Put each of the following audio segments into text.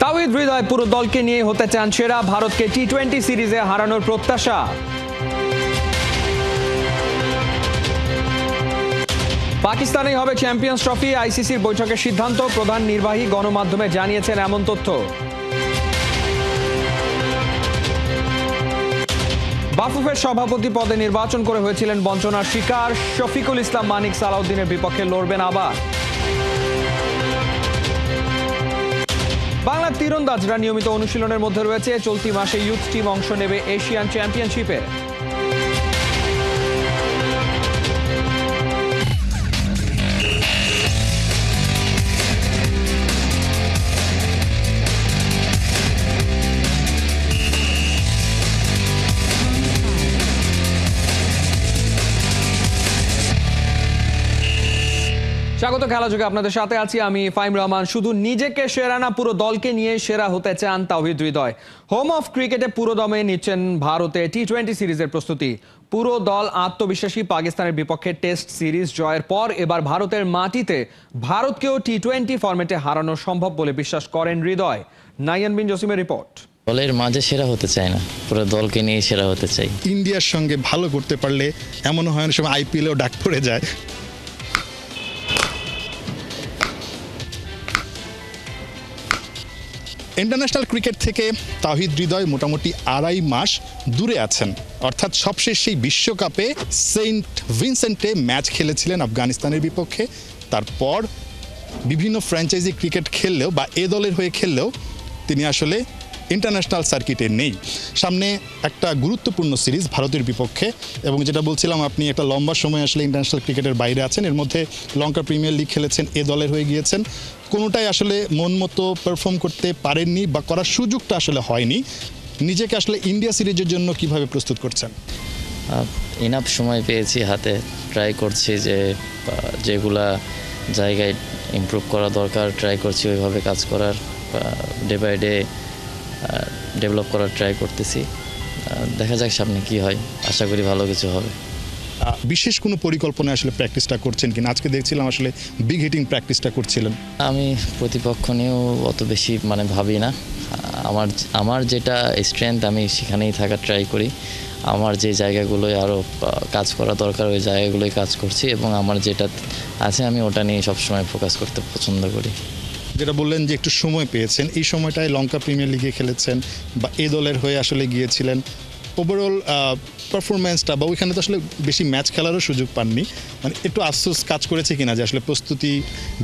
তাওহিদ হৃদয় পুরো দলকে নিয়ে হতে চান সেরা, ভারতকে টি-20 সিরিজে হারানোর প্রত্যাশা। পাকিস্তানেই হবে চ্যাম্পিয়ন্স ট্রফি, আইসিসির বৈঠকের সিদ্ধান্ত, প্রধান নির্বাহী গণমাধ্যমে জানিয়েছেন এমন তথ্য। বাফুফের সভাপতি পদে নির্বাচন করে হয়েছিলেন বঞ্চনার শিকার, শফিকুল ইসলাম মানিক সালাউদ্দিনের বিপক্ষে লড়বেন আবার। বাংলার তীরন্দাজরা নিয়মিত অনুশীলনের মধ্যে রয়েছে, চলতি মাসে ইউথ টিম অংশ নেবে এশিয়ান চ্যাম্পিয়নশিপে। স্বাগত খেলাযোগে, আপনাদের সাথে আছি আমি ফাইম রহমান। শুধু নিজেকে সেরা না, পুরো দলকে নিয়ে সেরা হতে চান তাওহিদ হৃদয়। হোম অফ ক্রিকেটে পুরো দমে নিচ্ছেন ভারতে টি-20 সিরিজের প্রস্তুতি। পুরো দল আত্মবিশ্বাসী। পাকিস্তানের বিপক্ষে টেস্ট সিরিজ জয়ের পর এবার ভারতের মাটিতে ভারতকেও টি-20 ফরম্যাটে হারানো সম্ভব বলে বিশ্বাস করেন হৃদয়। নাইয়ান বিন জসিমের রিপোর্ট। দলের মাঝে সেরা হতে চাই না, পুরো দলকে নিয়ে সেরা হতে চাই। ইন্ডিয়ার সঙ্গে ভালো করতে পারলে এমনও হয় না সময় আইপিএলেও ডাক পড়ে যায়। ইন্টারন্যাশনাল ক্রিকেট থেকে তাওহিদ হৃদয় মোটামুটি 2.5 মাস দূরে আছেন, অর্থাৎ সবশেষ সেই বিশ্বকাপে সেন্ট ভিনসেন্টে ম্যাচ খেলেছিলেন আফগানিস্তানের বিপক্ষে। তারপর বিভিন্ন ফ্র্যাঞ্চাইজি ক্রিকেট খেললেও বা এ দলের হয়ে খেললেও তিনি আসলে ইন্টারন্যাশনাল সার্কিটে নেই। সামনে একটা গুরুত্বপূর্ণ সিরিজ ভারতের বিপক্ষে, এবং যেটা বলছিলাম আপনি একটা লম্বা সময় আসলে ইন্টারন্যাশনাল ক্রিকেটের বাইরে আছেন। এর মধ্যে লঙ্কা প্রিমিয়ার লিগ খেলেছেন, এ দলের হয়ে গিয়েছেন, কোনোটাই আসলে মন মতো পারফর্ম করতে পারেননি বা করার সুযোগটা আসলে হয়নি। নিজেকে আসলে ইন্ডিয়া সিরিজের জন্য কিভাবে প্রস্তুত করছেন? ইনাফ সময় পেয়েছি হাতে, ট্রাই করছি যে যেগুলা জায়গায় ইমপ্রুভ করা দরকার ট্রাই করছি ওইভাবে কাজ করার, ডে বাই ডে ডেভেলপ করার ট্রাই করতেছি। দেখা যাক সামনে কি হয়, আশা করি ভালো কিছু হবে। বিশেষ কোনো পরিকল্পনা আসলে প্র্যাকটিসটা করছেন কিনা? আজকে দেখছিলাম আসলে বিগ হিটিং প্র্যাকটিসটা করছিলেন। আমি প্রতিপক্ষ নিয়েও অত বেশি ভাবি না। আমার যেটা স্ট্রেংথ আমি সেখানেই থাকার ট্রাই করি। আমার যে জায়গাগুলোয় আরও কাজ করা দরকার ওই জায়গাগুলোই কাজ করছি, এবং আমার যেটা আছে আমি ওটা নিয়ে সবসময় ফোকাস করতে পছন্দ করি। যেটা বললেন যে একটু সময় পেয়েছেন, এই সময়টায় লঙ্কা প্রিমিয়ার লিগে খেলেছেন বা এ দলের হয়ে আসলে গিয়েছিলেন, ওভারঅল পারফরমেন্সটা বা ওইখানে তো আসলে বেশি ম্যাচ খেলারও সুযোগ পাননি, একটু আফসোস কাজ করেছে কিনা যে আসলে প্রস্তুতি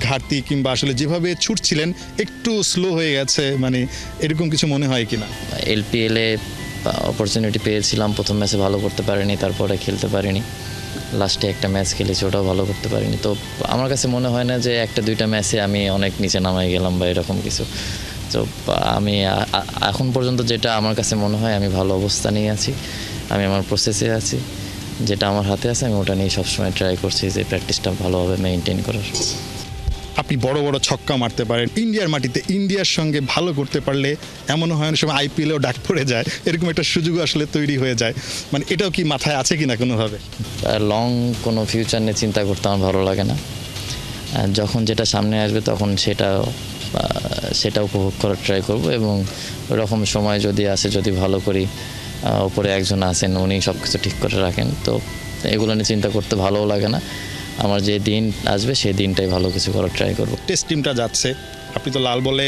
ঘাটতি কিংবা আসলে যেভাবে ছুটছিলেন একটু স্লো হয়ে গেছে, এরকম কিছু মনে হয় কিনা? এলপিএলে অপরচুনিটি পেয়েছিলাম, প্রথম ম্যাচে ভালো করতে পারিনি, তারপরে খেলতে পারিনি। লাস্টে একটা ম্যাচ খেলেছি, ওটাও ভালো করতে পারিনি। তো আমার কাছে মনে হয় না যে একটা দুইটা ম্যাচে আমি অনেক নিচে নামাই গেলাম বা এরকম কিছু। তো আমি এখন পর্যন্ত যেটা আমার কাছে মনে হয় আমি ভালো অবস্থানেই আছি, আমি আমার প্রসেসে আছি, যেটা আমার হাতে আছে আমি ওটা নিয়ে সবসময় ট্রাই করছি যে প্র্যাকটিসটা ভালোভাবে মেনটেন করার। আপনি বড় বড় ছক্কা মারতে পারেন, ইন্ডিয়ার মাটিতে ইন্ডিয়ার সঙ্গে ভালো করতে পারলে এমনও হয় না সময় আইপিএলেও ডাক পড়ে যায়, এরকম একটা সুযোগ আসলে তৈরি হয়ে যায়। এটাও কি মাথায় আছে কিনা কোনোভাবে? লং কোনো ফিউচার নিয়ে চিন্তা করতে আমার ভালো লাগে না। যখন যেটা সামনে আসবে তখন সেটা উপভোগ করার ট্রাই করব, এবং ওরকম সময় যদি আসে, যদি ভালো করি, ওপরে একজন আছেন উনি সব কিছু ঠিক করে রাখেন, তো এগুলো নিয়ে চিন্তা করতে ভালোও লাগে না। আমার যে দিন আসবে সেই দিনটাই ভালো কিছু করার ট্রাই করব। টেস্ট টিমটা যাচ্ছে, আপনি তো লাল বলে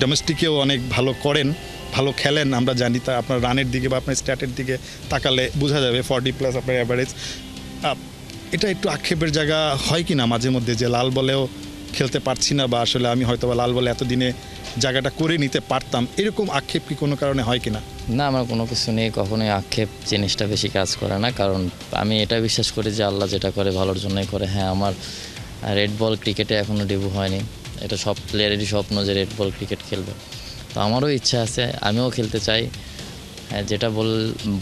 ডোমেস্টিকেও অনেক ভালো করেন, ভালো খেলেন, আমরা জানি। তা আপনার রানের দিকে বা আপনার স্ট্যাটের দিকে তাকালে বোঝা যাবে 40+ আপনার অ্যাভারেজ। এটা একটু আক্ষেপের জায়গা হয় কি না মাঝে মধ্যে, যে লাল বলেও খেলতে পারছি না, বা আসলে আমি হয়তো বা লাল বলে এতদিনে জায়গাটা করে নিতে পারতাম, এরকম আক্ষেপ কি কোনো কারণে হয় কিনা? না, আমার কোনো কিছু নেই, কখনোই আক্ষেপ জিনিসটা বেশি কাজ করে না, কারণ আমি এটা বিশ্বাস করি যে আল্লাহ যেটা করে ভালোর জন্যই করে। হ্যাঁ, আমার রেড বল ক্রিকেটে এখনও ডেবিউ হয়নি, এটা সব প্লেয়ারেরই স্বপ্ন যে রেড বল ক্রিকেট খেলবে। তো আমারও ইচ্ছা আছে, আমিও খেলতে চাই। হ্যাঁ, যেটা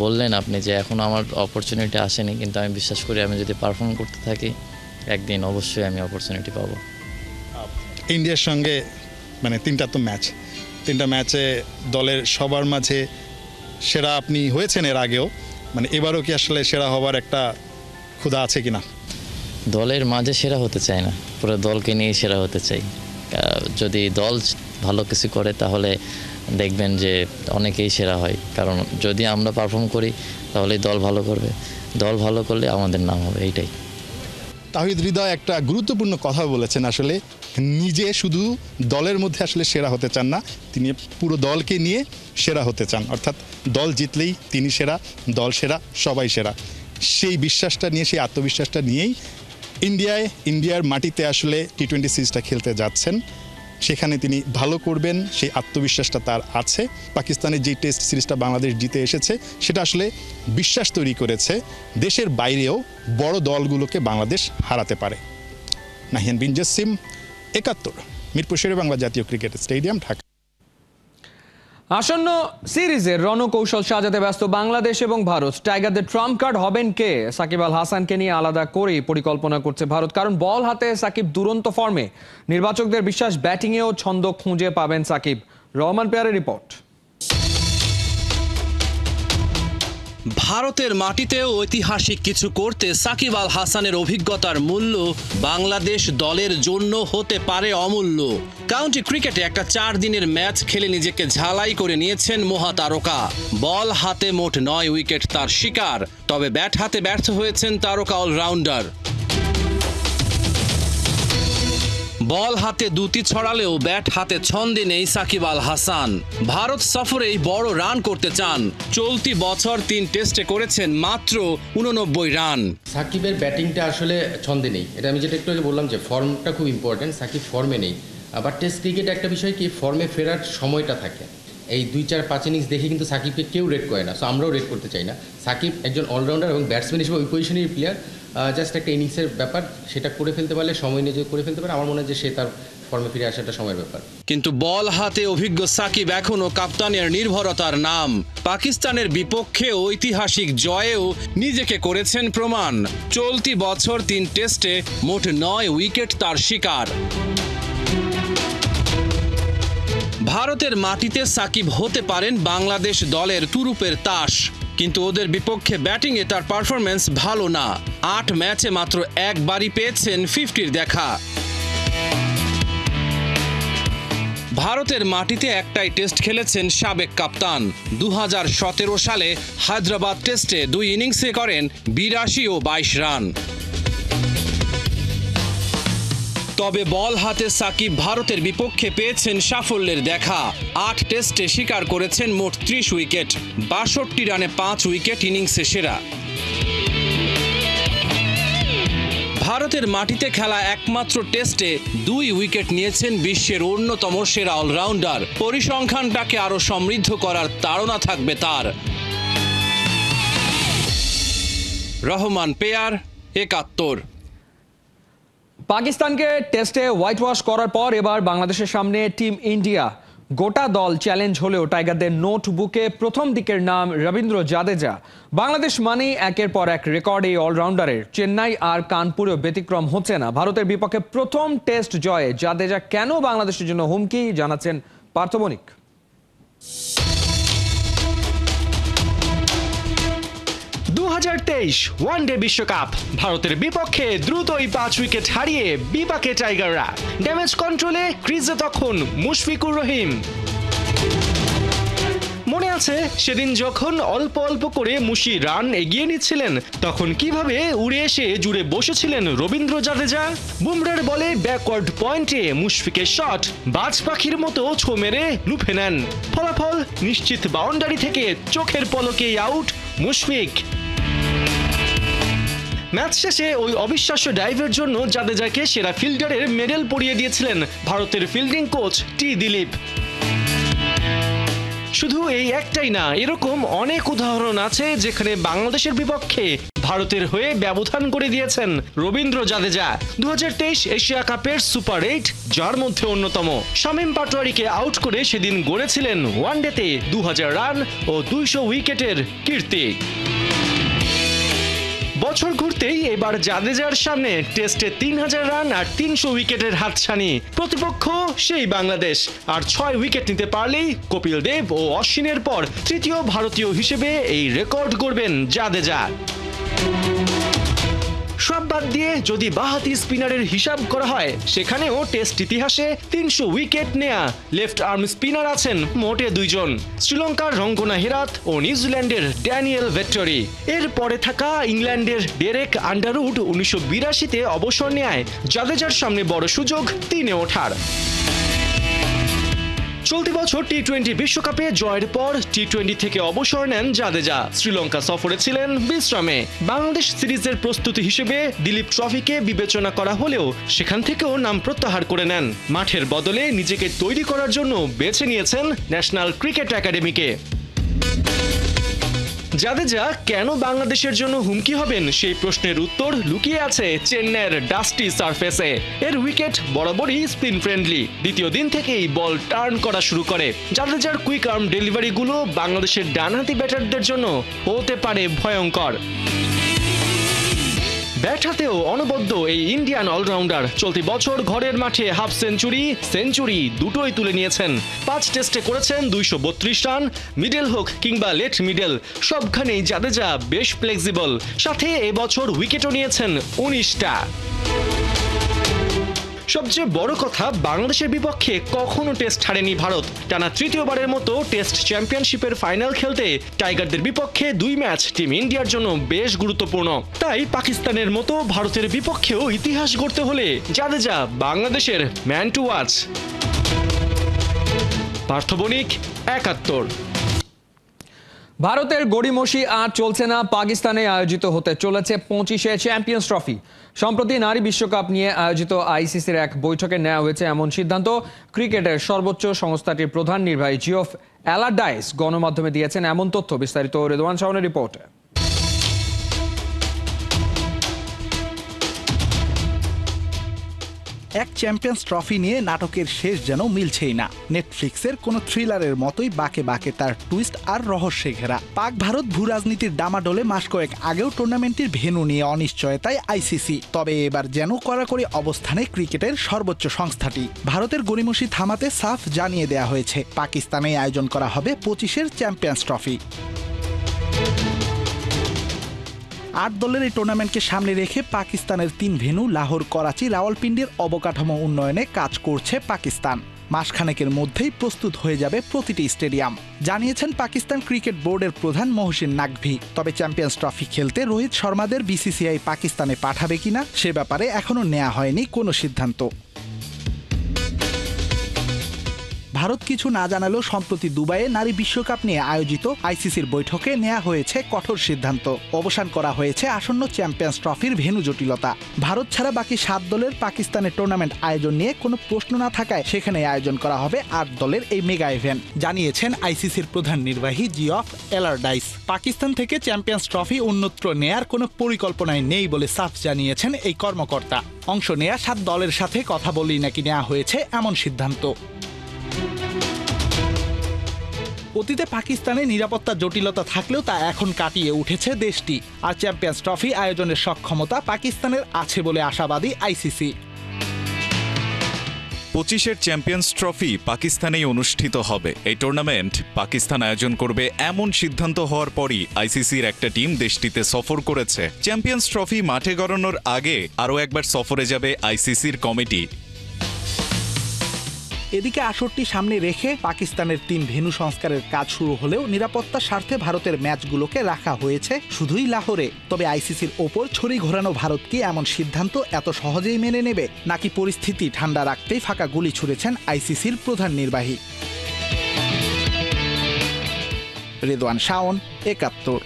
বললেন আপনি যে এখনও আমার অপরচুনিটি আসেনি, কিন্তু আমি বিশ্বাস করি আমি যদি পারফর্ম করতে থাকি একদিন অবশ্যই আমি অপরচুনিটি পাবো। ইন্ডিয়ার সঙ্গে 3টা তো ম্যাচ, 3টা ম্যাচে দলের সবার মাঝে সেরা আপনি হয়েছেন এর আগেও, এবারও কি আসলে সেরা হবার একটা ক্ষুধা আছে কিনা? দলের মাঝে সেরা হতে চাই না, পুরো দলকে নিয়ে সেরা হতে চাই। যদি দল ভালো কিছু করে তাহলে দেখবেন যে অনেকেই সেরা হয়, কারণ যদি আমরা পারফর্ম করি তাহলে দল ভালো করবে, দল ভালো করলে আমাদের নাম হবে, এইটাই। তাওহিদ হৃদয় একটা গুরুত্বপূর্ণ কথা বলেছেন, আসলে নিজে শুধু দলের মধ্যে আসলে সেরা হতে চান না, তিনি পুরো দলকে নিয়ে সেরা হতে চান, অর্থাৎ দল জিতলেই তিনি সেরা, দল সেরা, সবাই সেরা। সেই বিশ্বাসটা নিয়ে, সেই আত্মবিশ্বাসটা নিয়েই ইন্ডিয়ার মাটিতে আসলে টি-20 সিরিজটা খেলতে যাচ্ছেন। সেখানে তিনি ভালো করবেন সেই আত্মবিশ্বাসটা তার আছে। পাকিস্তানের যে টেস্ট সিরিজটা বাংলাদেশ জিতে এসেছে সেটা আসলে বিশ্বাস তৈরি করেছে দেশের বাইরেও বড় দলগুলোকে বাংলাদেশ হারাতে পারে। নাহিয়ান বিন জসিম, ৭১, মিরপুর শেরেবাংলা জাতীয় ক্রিকেট স্টেডিয়াম, ঢাকা। আসন্ন সিরিজের রণকৌশল সাজাতে ব্যস্ত বাংলাদেশ এবং ভারত। টাইগারদের ট্রাম্প কার্ড হবেন কে? সাকিব আল হাসানকে নিয়ে আলাদা করেই পরিকল্পনা করছে ভারত, কারণ বল হাতে সাকিব দুরন্ত ফর্মে। নির্বাচকদের বিশ্বাস ব্যাটিংয়েও ছন্দ খুঁজে পাবেন সাকিব। রহমান পেয়ারের রিপোর্ট। ভারতের মাটিতেও ঐতিহাসিক কিছু করতে সাকিব আল হাসানের অভিজ্ঞতার মূল্য বাংলাদেশ দলের জন্য হতে পারে অমূল্য। কাউন্টি ক্রিকেটে একটা 4 দিনের ম্যাচ খেলে নিজেকে ঝালাই করে নিয়েছেন মহাতারকা। বল হাতে মোট 9 উইকেট তার শিকার, তবে ব্যাট হাতে ব্যর্থ হয়েছেন তারকা অলরাউন্ডার। বল হাতে দুটি ছড়ালেও ব্যাট হাতে ছন্দে নেই সাকিব আল হাসান। ভারত সফরেই বড় রান করতে চান। চলতি বছর 3 টেস্টে করেছেন মাত্র 89 রান। সাকিবের ব্যাটিংটা আসলে ছন্দে নেই, এটা আমি যেটা একটু আগে বললাম যে ফর্মটা খুব ইম্পর্টেন্ট। সাকিব ফর্মে নেই। আবার টেস্ট ক্রিকেট একটা বিষয় কি, ফর্মে ফেরার সময়টা থাকে। এই 2-4-5 ইনিংস দেখে কিন্তু সাকিবকে কেউ রেট করে না, সো আমরাও রেট করতে চাই না। সাকিব একজন অলরাউন্ডার এবং ব্যাটসম্যান হিসেবে ওই পজিশনের প্লেয়ার। জাস্ট একটা ইনিংসের ব্যাপার, সেটা করে ফেলতে পারলে, সময় নিয়ে করে ফেলতে পারে, আমার মনে হয় যে সে তার ফর্মে ফিরে আসাটা সময়ের ব্যাপার। কিন্তু বল হাতে অভিজ্ঞ সাকিব এখনও কাপ্তানের নির্ভরতার নাম। পাকিস্তানের বিপক্ষে ঐতিহাসিক জয়েও নিজেকে করেছেন প্রমাণ। চলতি বছর 3 টেস্টে মোট 9 উইকেট তার শিকার। ভারতের মাটিতে সাকিব হতে পারেন বাংলাদেশ দলের তুরুপের তাস, কিন্তু ওদের বিপক্ষে ব্যাটিংয়ে তার পারফরম্যান্স ভালো না। 8 ম্যাচে মাত্র একবারই পেয়েছেন 50-র দেখা। ভারতের মাটিতে একটাই টেস্ট খেলেছেন সাবেক কাপ্তান। 2017 সালে হায়দ্রাবাদ টেস্টে 2 ইনিংসে করেন 82 ও 22 রান। তবে বল হাতে সাকিব ভারতের বিপক্ষে পেয়েছেন সাফল্যের দেখা। 8 টেস্টে শিকার করেছেন মোট 30 উইকেট, 62 রানে 5 উইকেট, ইনিংসে সেরা। ভারতের মাটিতে খেলা একমাত্র টেস্টে 2 উইকেট নিয়েছেন বিশ্বের অন্যতম সেরা অলরাউন্ডার। পরিসংখ্যানটাকে আরো সমৃদ্ধ করার তাড়না থাকবে তার। রহমান পেয়ার, ৭১। পাকিস্তানকে টেস্টে হোয়াইট ওয়াশ করার পর এবার বাংলাদেশের সামনে টিম ইন্ডিয়া। গোটা দল চ্যালেঞ্জ হলেও টাইগারদের নোটবুকে প্রথম দিকের নাম রবীন্দ্র জাদেজা। বাংলাদেশ মানেই একের পর এক রেকর্ড এই অলরাউন্ডারের। চেন্নাই আর কানপুরেও ব্যতিক্রম হচ্ছে না। ভারতের বিপক্ষে প্রথম টেস্ট জয়ে জাদেজা কেন বাংলাদেশের জন্য হুমকি, জানাচ্ছেন পার্থ বণিক। 2023 ওয়ানডে বিশ্বকাপ, ভারতের বিপক্ষে দ্রুতই 5 উইকেট হারিয়ে বিপাকে টাইগাররা। ড্যামেজ কন্ট্রোলে ক্রিজে তখন মুশফিকুর রহিম। মনে আছে সেদিন যখন অল্প অল্প করে মুশি রান এগিয়ে নিচ্ছিলেন, তখন কিভাবে উড়ে এসে জুড়ে বসেছিলেন রবীন্দ্র জাদেজা। বুমরার বলে ব্যাকওয়ার্ড পয়েন্টে মুশফিকের শট বাজ পাখির মতো ছো মেরে লুফে নেন। ফলাফল নিশ্চিত বাউন্ডারি থেকে চোখের পলকেই আউট মুশফিক। ম্যাচ শেষে ওই অবিশ্বাস্য ডাইভের জন্য জাদেজাকে সেরা ফিল্ডারের মেডেল পরিয়ে দিয়েছিলেন ভারতের ফিল্ডিং কোচ টি দিলীপ। শুধু এই একটাই না, এরকম অনেক উদাহরণ আছে যেখানে বাংলাদেশের বিপক্ষে ভারতের হয়ে ব্যবধান করে দিয়েছেন রবীন্দ্র জাদেজা। 2023 এশিয়া কাপের সুপার 8, যার মধ্যে অন্যতম। শামীম পাটোয়ারিকে আউট করে সেদিন গড়েছিলেন ওয়ানডেতে 2000 রান ও 200 উইকেটের কীর্তি। বছর ঘুরতেই এবার জাদেজার সামনে টেস্টে 3000 রান আর 300 উইকেটের হাতছানি। প্রতিপক্ষ সেই বাংলাদেশ, আর 6 উইকেট নিতে পারলেই কপিল দেব ও অশ্বিনের পর তৃতীয় ভারতীয় হিসেবে এই রেকর্ড গড়বেন জাদেজা। সব বাদ দিয়ে যদি বাঁহাতি স্পিনারের হিসাব করা হয়, সেখানেও টেস্ট ইতিহাসে 300 উইকেট নেয়া লেফট আর্ম স্পিনার আছেন মোটে 2 জন, শ্রীলঙ্কার রঙ্গনা হেরাত ও নিউজিল্যান্ডের ড্যানিয়েল ভেট্টরি। এর পরে থাকা ইংল্যান্ডের ডেরেক আন্ডারউড 1982-তে অবসর নেয় জাদেজার সামনে বড় সুযোগ 3-এ ওঠার। চলতি বছর টি-20 বিশ্বকাপে জয়ের পর টি-20 থেকে অবসর নেন জাদেজা। শ্রীলঙ্কা সফরে ছিলেন বিশ্রামে। বাংলাদেশ সিরিজের প্রস্তুতি হিসেবে দিলীপ ট্রফিকে বিবেচনা করা হলেও সেখান থেকেও নাম প্রত্যাহার করে নেন। মাঠের বদলে নিজেকে তৈরি করার জন্য বেছে নিয়েছেন ন্যাশনাল ক্রিকেট একাডেমিকে। জাদেজা কেন বাংলাদেশের জন্য হুমকি হবেন সেই প্রশ্নের উত্তর লুকিয়ে আছে চেন্নাইয়ের ডাস্টি সারফেসে। এর উইকেট বরাবরই স্পিন ফ্রেন্ডলি। দ্বিতীয় দিন থেকেই বল টার্ন করা শুরু করে। জাদেজার কুইক আর্ম ডেলিভারিগুলো বাংলাদেশের ডানহাতি ব্যাটারদের জন্য হতে পারে ভয়ঙ্কর। ব্যাট হাতেও অনবদ্য এই ইন্ডিয়ান অলরাউন্ডার চলতি বছর ঘরের মাঠে হাফ সেঞ্চুরি দুটোই তুলে নিয়েছেন। 5 টেস্টে করেছেন 232 রান। মিডল হোক কিংবা লেট মিডল সবখানেই জাদেজা বেশ ফ্লেক্সিবল। সাথে এবছর উইকেটও নিয়েছেন 19টা। সবচেয়ে বড় কথা, বাংলাদেশের বিপক্ষে কখনো টেস্ট হারেনি ভারত। টানা তৃতীয়বারের মতো টেস্ট চ্যাম্পিয়নশিপের ফাইনাল খেলতে টাইগারদের বিপক্ষে 2 ম্যাচ টিম ইন্ডিয়ার জন্য বেশ গুরুত্বপূর্ণ। তাই পাকিস্তানের মতো ভারতের বিপক্ষেও ইতিহাস গড়তে হলে জাদেজা বাংলাদেশের ম্যান টু ওয়াচ। পার্থ বণিক, 71। ভারতের গড়িমসি আর চলছে না। পাকিস্তানে আয়োজিত হতে চলেছে 25শে চ্যাম্পিয়ন্স ট্রফি। সম্প্রতি নারী বিশ্বকাপ নিয়ে আয়োজিত আইসিসির এক বৈঠকে নেওয়া হয়েছে এমন সিদ্ধান্ত। ক্রিকেটের সর্বোচ্চ সংস্থাটির প্রধান নির্বাহী জিওফ অ্যালারডাইস গণমাধ্যমে দিয়েছেন এমন তথ্য। বিস্তারিত রেদওয়ান শাওনের রিপোর্টে। এক চ্যাম্পিয়ন্স ট্রফি নিয়ে নাটকের শেষ যেন মিলছেই না। নেটফ্লিক্সের কোনো থ্রিলারের মতোই বাঁকে বাঁকে তার টুইস্ট আর রহস্যে ঘেরা। পাক ভারত ভূ রাজনীতির ডামাডোলে মাস কয়েক আগেও টুর্নামেন্টের ভেন্যু নিয়ে অনিশ্চয়তায় আইসিসি। তবে এবার যেন কড়াকড়ি অবস্থানে ক্রিকেটের সর্বোচ্চ সংস্থাটি। ভারতের গড়িমসি থামাতে সাফ জানিয়ে দেয়া হয়েছে পাকিস্তানে আয়োজন করা হবে 25এর চ্যাম্পিয়ন্স ট্রফি। 8 দলের এই টুর্নামেন্টকে সামনে রেখে পাকিস্তানের 3 ভেন্যু লাহোর, করাচি, রাওয়ালপিন্ডির অবকাঠামো উন্নয়নে কাজ করছে পাকিস্তান। মাসখানেকের মধ্যেই প্রস্তুত হয়ে যাবে প্রতিটি স্টেডিয়াম, জানিয়েছেন পাকিস্তান ক্রিকেট বোর্ডের প্রধান মহসিন নাকভি। তবে চ্যাম্পিয়ন্স ট্রফি খেলতে রোহিত শর্মাদের বিসিসিআই পাকিস্তানে পাঠাবে কিনা সে ব্যাপারে এখনো নেওয়া হয়নি কোনো সিদ্ধান্ত। ভারত কিছু না জানালেও সম্প্রতি দুবাইয়ে নারী বিশ্বকাপ নিয়ে আয়োজিত আইসিসির বৈঠকে নেওয়া হয়েছে কঠোর সিদ্ধান্ত। অবসান করা হয়েছে আসন্ন চ্যাম্পিয়ন্স ট্রফির ভেন্যু জটিলতা। ভারত ছাড়া বাকি 7 দলের পাকিস্তানের টুর্নামেন্ট আয়োজন নিয়ে কোনো প্রশ্ন না থাকায় সেখানে আয়োজন করা হবে 8 দলের এই মেগা ইভেন্ট, জানিয়েছেন আইসিসির প্রধান নির্বাহী জিওফ অ্যালারডাইস। পাকিস্তান থেকে চ্যাম্পিয়ন্স ট্রফি অন্যত্র নেয়ার কোনো পরিকল্পনায় নেই বলে সাফ জানিয়েছেন এই কর্মকর্তা। অংশ নেয়া 7 দলের সাথে কথা বলেই নাকি নেওয়া হয়েছে এমন সিদ্ধান্ত। অতীতে পাকিস্তানে নিরাপত্তা জটিলতা থাকলেও তা এখন কাটিয়ে উঠেছে দেশটি। আর চ্যাম্পিয়ন্স ট্রফি আয়োজনের সক্ষমতা পাকিস্তানের আছে বলে আশাবাদী আইসিসি। 25এর চ্যাম্পিয়ন্স ট্রফি পাকিস্তানেই অনুষ্ঠিত হবে। এই টুর্নামেন্ট পাকিস্তান আয়োজন করবে এমন সিদ্ধান্ত হওয়ার পরই আইসিসির একটা টিম দেশটিতে সফর করেছে। চ্যাম্পিয়ন্স ট্রফি মাঠে গড়ানোর আগে আরও একবার সফরে যাবে আইসিসির কমিটি। এদিকে আসরটি সামনে রেখে পাকিস্তানের 3 ভেন্যু সংস্কারের কাজ শুরু হলেও নিরাপত্তার স্বার্থে ভারতের ম্যাচগুলোকে রাখা হয়েছে শুধুই লাহোরে। তবে আইসিসির ওপর ছড়ি ঘোরানো ভারত কি এমন সিদ্ধান্ত এত সহজেই মেনে নেবে, নাকি পরিস্থিতি ঠান্ডা রাখতেই ফাঁকা গুলি ছুড়েছেন আইসিসির প্রধান নির্বাহী। রেদওয়ান শাওন, 71।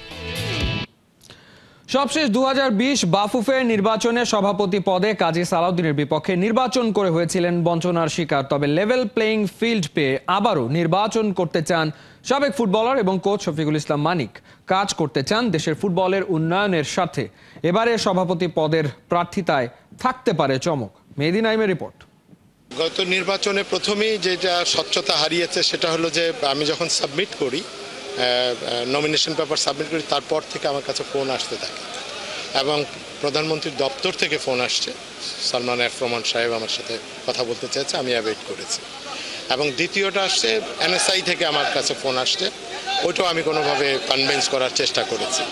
সবশেষ 2020 বাফুফে নির্বাচনে সভাপতি পদে কাজী সালাউদ্দিনের বিপক্ষে নির্বাচন করে হয়েছিলেন বঞ্চনার শিকার। তবে লেভেল প্লেইং ফিল্ড পেয়ে আবারও নির্বাচন করতে চান সাবেক ফুটবলার এবং কোচ শফিকুল ইসলাম মানিক। কাজ করতে চান দেশের ফুটবলের উন্নয়নের সাথে। এবারে সভাপতি পদের প্রার্থিতায় থাকতে পারে চমক। মেহেদী নাইমের রিপোর্ট। গত নির্বাচনে প্রথমেই যেটা স্বচ্ছতা হারিয়েছে সেটা হলো যে আমি যখন সাবমিট করি, নমিনেশন পেপার সাবমিট করি, তারপর থেকে আমার কাছে ফোন আসতে থাকে এবং প্রধানমন্ত্রীর দপ্তর থেকে ফোন আসছে। সালমান এফ রহমান সাহেব আমার সাথে কথা বলতে চেয়েছে, আমি অ্যাভয়েড করেছি। এবং দ্বিতীয়টা আসছে এনএসআই থেকে আমার কাছে ফোন আসছে, ওইটাও আমি কোনোভাবে কনভিন্স করার চেষ্টা করেছি।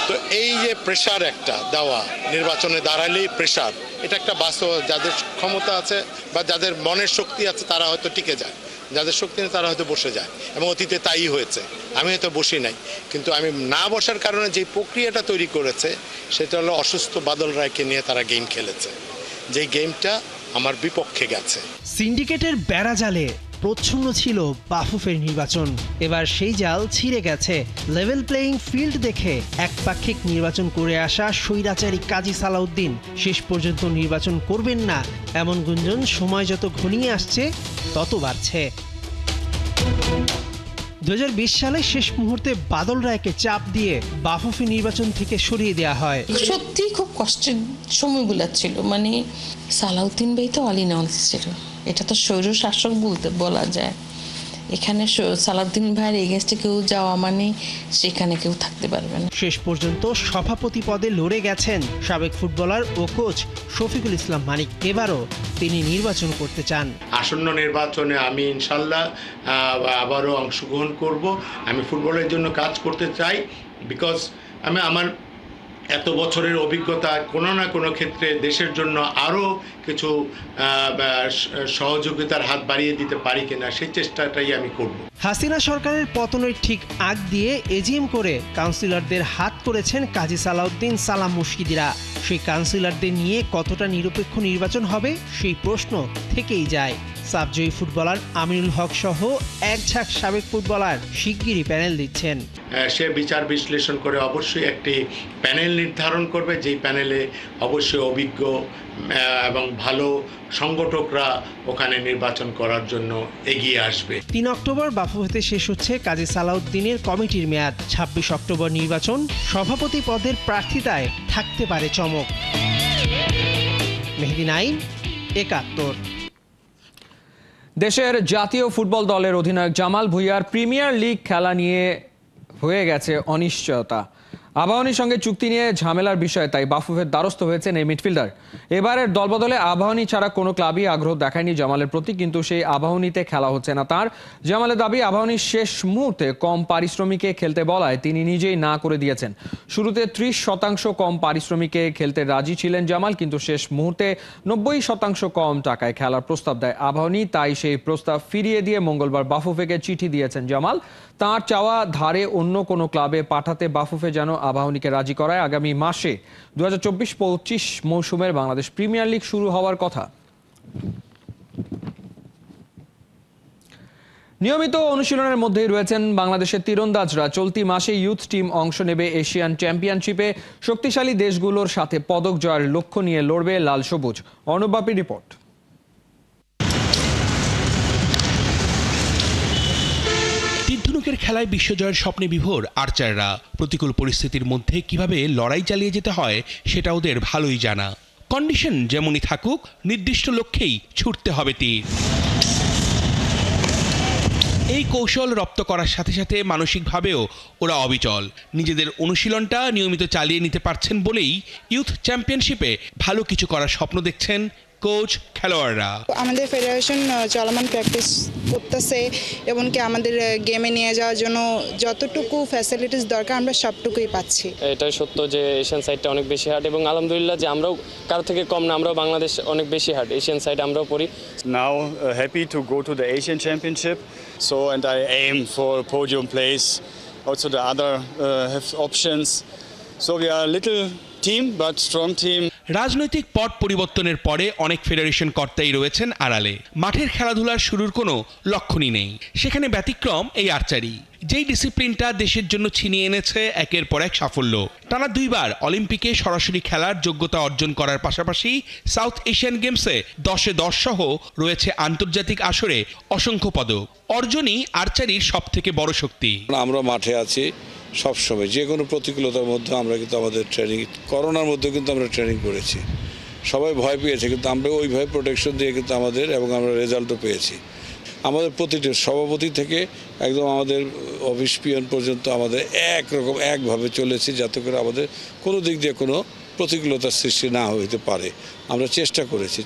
তো এই যে প্রেশার একটা দেওয়া, নির্বাচনে দাঁড়ালেই প্রেশার, এটা একটা বাস্তব। যাদের ক্ষমতা আছে বা যাদের মনের শক্তি আছে তারা হয়তো টিকে যায়, যাদের শক্তি নেই তারা হয়তো বসে যায়, এবং অতীতে তাই হয়েছে। আমি হয়তো বসি নাই, কিন্তু আমি না বসার কারণে যে প্রক্রিয়াটা তৈরি করেছে সেটা হলো অসুস্থ বাদল রায়কে নিয়ে তারা গেম খেলেছে, যেই গেমটা আমার বিপক্ষে গেছে। সিন্ডিকেটের বেড়াজালে প্রচ্ছন্ন ছিল বাফুফের নির্বাচন। এবার সেই জাল ছিঁড়ে গেছে। লেভেল প্লেয়িং ফিল্ড দেখে একপাক্ষিক নির্বাচন করে আসা স্বৈরাচারী কাজী সালাউদ্দিন শেষ পর্যন্ত নির্বাচন করবেন না এমন গুঞ্জন সময় যত ঘনিয়ে আসছে তত বাড়ছে। 2020 সালে শেষ মুহূর্তে বাদল রায়কে চাপ দিয়ে বাফুফে নির্বাচন থেকে সরিয়ে দেওয়া হয়। সত্যি খুব কষ্টের সময়গুলো ছিল, মানে সালাউদ্দিন ভাই তো অল ইন অল ছিল, এটা তো স্বৈর শাসক বলা যায়। এখানে সালাউদ্দিন ভাইয়ের এগেনস্টে কেউ যাওয়া মানে সেখানে কেউ থাকতে পারবে না। শেষ পর্যন্ত সভাপতি পদে লড়ে গেছেন সাবেক ফুটবলার ও কোচ শফিকুল ইসলাম মানিক। এবারও তিনি নির্বাচন করতে চান। আসন্ন নির্বাচনে আমি ইনশাল্লাহ আবারও অংশগ্রহণ করব। আমি ফুটবলের জন্য কাজ করতে চাই, বিকজ আমি আমার এত বছরের অভিজ্ঞতা কোনো না কোনো ক্ষেত্রে দেশের জন্য আরও কিছু সহযোগিতার হাত বাড়িয়ে দিতে পারি কিনা সেই চেষ্টাটাই আমি করব। হাসিনা সরকারের পতনের ঠিক আগ দিয়ে এজিএম করে কাউন্সিলরদের হাত করেছেন কাজী সালাউদ্দিন সালাম মুশকিদিরা। সেই কাউন্সিলরদের নিয়ে কতটা নিরপেক্ষ নির্বাচন হবে সেই প্রশ্ন থেকেই যায়। সাবজয়ী ফুটবলার আমিনুল হক সহ এক ঝাঁক সাবেক ফুটবলার শিগগিরই প্যানেল দিচ্ছেন। সে বিচার বিশ্লেষণ করে অবশ্যই একটি প্যানেল নির্ধারণ করবে, যেই প্যানেলে অবশ্যই অভিজ্ঞ এবং ভালো সংগঠকরা ওখানে নির্বাচন করার জন্য এগিয়ে আসবে। 3 অক্টোবর বাফুফেতে শেষ হচ্ছে কাজী সালাউদ্দিনের কমিটির মেয়াদ। 26 অক্টোবর নির্বাচন। সভাপতি পদের প্রার্থিতায় থাকতে পারে চমক। মেহেদী নাইম, 71। দেশের জাতীয় ফুটবল দলের অধিনায়ক জামাল ভুঁইয়ার প্রিমিয়ার লিগ খেলা নিয়ে হয়ে গেছে অনিশ্চয়তা। আবাহনীর সঙ্গে চুক্তি নিয়ে ঝামেলার বিষয়, তাই বাফুফের দ্বারস্থ হয়েছেন এই মিডফিল্ডার। এবারের দলবদলে আবাহনী ছাড়া কোনো ক্লাবই আগ্রহ দেখায়নি জামালের প্রতি, কিন্তু সেই আবাহনীতে খেলা হচ্ছে না তার। জামালের দাবি, আবাহনীর শেষ মুহূর্তে কম পারিশ্রমিকে খেলতে বলায় তিনি নিজেই না করে দিয়েছেন। শুরুতে 30% কম পারিশ্রমিকে খেলতে রাজি ছিলেন জামাল, কিন্তু শেষ মুহূর্তে 90% কম টাকায় খেলার প্রস্তাব দেয় আবাহনী। তাই সেই প্রস্তাব ফিরিয়ে দিয়ে মঙ্গলবার বাফুফেকে চিঠি দিয়েছেন জামাল। তাঁর চাওয়া ধারে অন্য কোনো ক্লাবে পাঠাতে বাফুফে যেন আবাহনীকে রাজি করায়। আগামী মাসে 2024-25 মৌসুমের বাংলাদেশ প্রিমিয়ার লিগ শুরু হওয়ার কথা। নিয়মিত অনুশীলনের মধ্যেই রয়েছেন বাংলাদেশের তীরন্দাজরা। চলতি মাসে ইউথ টিম অংশ নেবে এশিয়ান চ্যাম্পিয়নশিপে। শক্তিশালী দেশগুলোর সাথে পদক জয়ের লক্ষ্য নিয়ে লড়বে লাল সবুজ। অর্ণব বাপির রিপোর্ট। ধনুকের খেলায় বিশ্বজয়ের স্বপ্নে বিভোর আর্চাররা। প্রতিকূল পরিস্থিতির মধ্যে কিভাবে লড়াই চালিয়ে যেতে হয় সেটা ওদের ভালোই জানা। কন্ডিশন যেমনই থাকুক, নির্দিষ্ট লক্ষ্যেই ছুটতে হবে তীর। এই কৌশল রপ্ত করার সাথে সাথে মানসিকভাবেও ওরা অবিচল। নিজেদের অনুশীলনটা নিয়মিত চালিয়ে নিতে পারছেন বলেই ইউথ চ্যাম্পিয়নশিপে ভালো কিছু করার স্বপ্ন দেখছেন কোচ, খেলোয়াড়রা। আমাদের ফেডারেশন চলমান প্র্যাকটিস করতেছে, এমনকি আমাদের গেমে নিয়ে যাওয়ার জন্য যতটুকু ফ্যাসিলিটিস দরকার আমরা সবটুকুই পাচ্ছি। এটাই সত্য যে এশিয়ান সাইডটা অনেক বেশি হার্ড, এবং আলহামদুলিল্লাহ যে আমরাও কারো থেকে কম না, আমরাও বাংলাদেশ অনেক বেশি হার্ড এশিয়ান সাইড আমরাও পড়ি। Now happy to go to the Asian Championship, so and I aim for podium place. Also the other have options, so we are a little team but strong team. রাজনৈতিক পট পরিবর্তনের পরে অনেক federation কর্তাই রয়েছেন আড়ালে। মাঠের খেলাধুলার শুরুর কোনো লক্ষণই নেই। সেখানে ব্যতিক্রম এই আর্চারি, যেই ডিসিপ্লিনটা দেশের জন্য ছিনিয়ে এনেছে একের পর এক সাফল্য। টানা 2 বার অলিম্পিকে সরাসরি খেলার যোগ্যতা অর্জন করার পাশাপাশি সাউথ এশিয়ান গেমসে 10-এ 10 সহ রয়েছে আন্তর্জাতিক আসরে অসংখ্য পদক। অর্জনই আর্চারির সব থেকে বড় শক্তি। আমরা মাঠে আছি সবসময়, যে কোনো প্রতিকূলতার মধ্যে আমরা কিন্তু আমাদের ট্রেনিং, করোনার মধ্যে কিন্তু আমরা ট্রেনিং করেছি। সবাই ভয় পেয়েছে, কিন্তু আমরা ওইভাবে প্রোটেকশন দিয়ে কিন্তু আমাদের, এবং আমরা রেজাল্টও পেয়েছি। আমাদের প্রতিটি সভাপতি থেকে একদম আমাদের অফিস পিয়ন পর্যন্ত আমাদের একরকম একভাবে চলেছি, যাতে করে আমাদের কোনো দিক দিয়ে কোনো প্রতিকূলতার সৃষ্টি না হইতে পারে। আমরা চেষ্টা করেছি,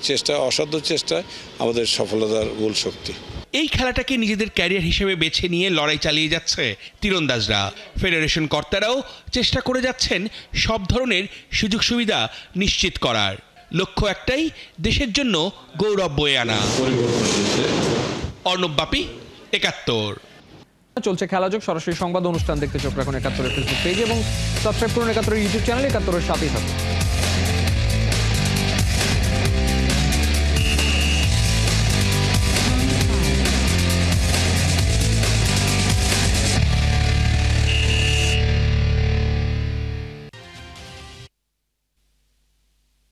অসাধ্য চেষ্টায় আমাদের সফলতার মূল শক্তি। এই খেলাটাকে নিজেদের ক্যারিয়ার হিসেবে বেছে নিয়ে লড়াই চালিয়ে যাচ্ছে তীরন্দাজরা। ফেডারেশন কর্তারাও চেষ্টা করে যাচ্ছেন সব ধরনের সুযোগ সুবিধা নিশ্চিত করার। লক্ষ্য একটাই, দেশের জন্য গৌরব বয়ে আনা। অর্ণব বাপি, ৭১। চলছে খেলাযোগ, সরাসরি সংবাদ অনুষ্ঠান দেখতে চোখ রাখুন ৭১-এর ফেসবুক পেজ এবং সাবস্ক্রাইব করুন ৭১-এর ইউটিউব চ্যানেল। ৭১-এর সাথেই থাকুন।